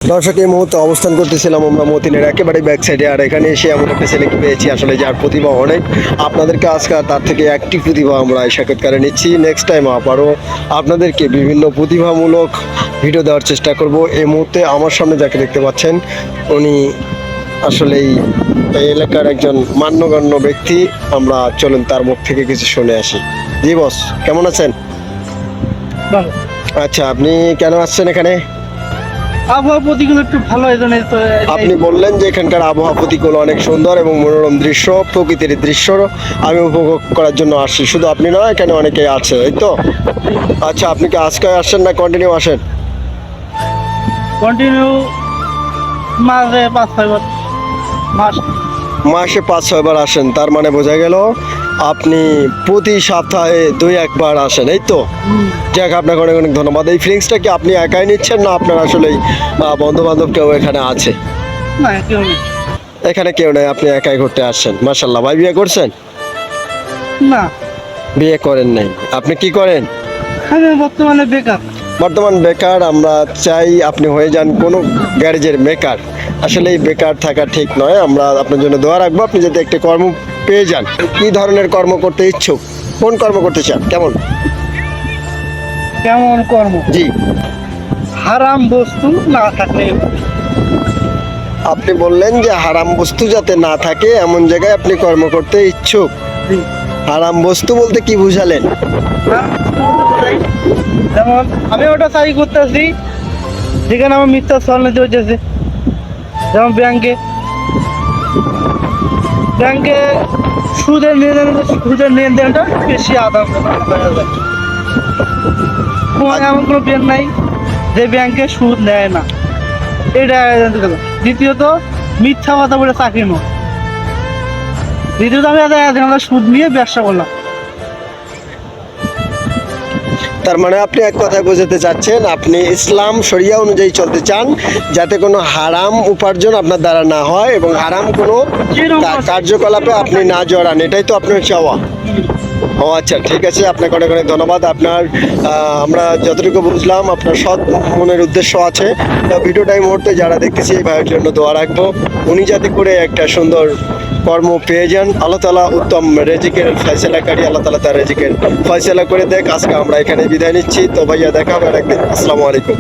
দর্শক, এই মুহূর্তে অবস্থান করতেছিলাম আমরা মতিনের একেবারে ব্যাক সাইডে। আর এখানে এসে এমন একটা ছেলেকে পেয়েছি আসলে যার প্রতিভা অনেক। আপনাদেরকে আজকে তার থেকে একটি প্রতিভা আমরা এই সাক্ষাৎকারে নিচ্ছি। নেক্সট টাইম আবারও আপনাদেরকে বিভিন্ন প্রতিভামূলক ভিডিও দেওয়ার চেষ্টা করব। এই মুহূর্তে আমার সামনে যাকে দেখতে পাচ্ছেন উনি আসলেই এই এলাকার একজন মান্যগণ্য ব্যক্তি। আমরা চলুন তার মুখ থেকে কিছু শুনে আসি। জি বস, কেমন আছেন? ভালো। আচ্ছা, আপনি কেন আসছেন এখানে? আবহাওয়া প্রতিকূল একটু ভালো, এই জন্য আপনি বললেন যে এখানকার আবহাওয়া প্রতিকূল, অনেক সুন্দর এবং মনোরম দৃশ্য, প্রকৃতির দৃশ্য আমি উপভোগ করার জন্য আসছি। শুধু আপনি নয়, এখানে অনেকেই আছে, এই তো। আচ্ছা, আপনি কি আজকে আসেন না কন্টিনিউ আসেন? কন্টিনিউ মাসে 5-6 বার মাসে 5-6 বার আসেন, তার মানে বোঝা গেল আপনি প্রতি সপ্তাহে 2-1 বার আসেন, এই তো। যাক, আপনাকে অনেক অনেক ধন্যবাদ। এই ফিলিংসটা কি আপনি একাই নিচ্ছেন না আপনার আসলেই বন্ধু বান্ধব কেউ এখানে আছে? না, কেউ নেই। এখানে কেউ নেই, আপনি একাই ঘুরতে আসছেন। মাশাল্লাহ। ভাই, বিয়ে করছেন? না, বিয়ে করেন নাই। আপনি কি করেন? আমি বর্তমানে বেকার। বর্তমান বেকার। আমরা চাই আপনি হয়ে যান কোনো গ্যারেজের মেকার। আসলে এই বেকার থাকা ঠিক নয়। আমরা আপনার জন্য দোয়া রাখবো, আপনি যাতে একটা কর্ম পেয়ে যান। কি ধরনের কর্ম করতে ইচ্ছুক? কোন কর্ম করতে চান? কেমন কেমন কর্ম? জি, হারাম বস্তু না থাকলে আপনি বললেন যে হারাম বস্তু যাতে না থাকে এমন জায়গায় আপনি কর্ম করতে ইচ্ছুক। হারাম বস্তু বলতে কি বুঝালেন? যেমন আমি ওটা চাকরি করতেছি যেখানে আমার মিথ্যা স্বর্ণাতি হচ্ছে। যেমন ব্যাংকে সুদের লেনদেনটা বেশি আদান প্রদান করা যায়। এমন কোনো ব্যাংক নাই যে ব্যাংকে সুদ নেয় না, এটা দ্বিতীয়ত মিথ্যা কথা বলে চাকরি নয়। দ্বিতীয়ত আমি সুদ নিয়ে ব্যবসা করলাম। তার মানে আপনি এক কথায় বোঝাতে চাচ্ছেন আপনি ইসলাম শরিয়া অনুযায়ী চলতে চান, যাতে কোনো হারাম উপার্জন আপনার দ্বারা না হয় এবং হারাম কোনো কার্যকলাপে আপনি না জড়ান, এটাই তো আপনার চাওয়া। ও আচ্ছা, ঠিক আছে। আপনাকে অনেক অনেক ধন্যবাদ। আপনার আমরা যতটুকু বুঝলাম আপনার সৎ মনের উদ্দেশ্য আছে। ভিডিওটা এই মুহূর্তে যারা দেখতেছি এই ভাইয়ের জন্য দোয়া রাখবো, উনি যাতে করে একটা সুন্দর কর্ম পেয়ে যান। আল্লাহ তাআলা উত্তম রেজিকের ফয়সালাকারী, আল্লাহ তাআলা তার রেজিকের ফয়সালা করে দেখ। আজকে আমরা এখানে বিদায় নিচ্ছি। তো ভাইয়া, দেখা হবে আরেকদিন। আসসালামু আলাইকুম।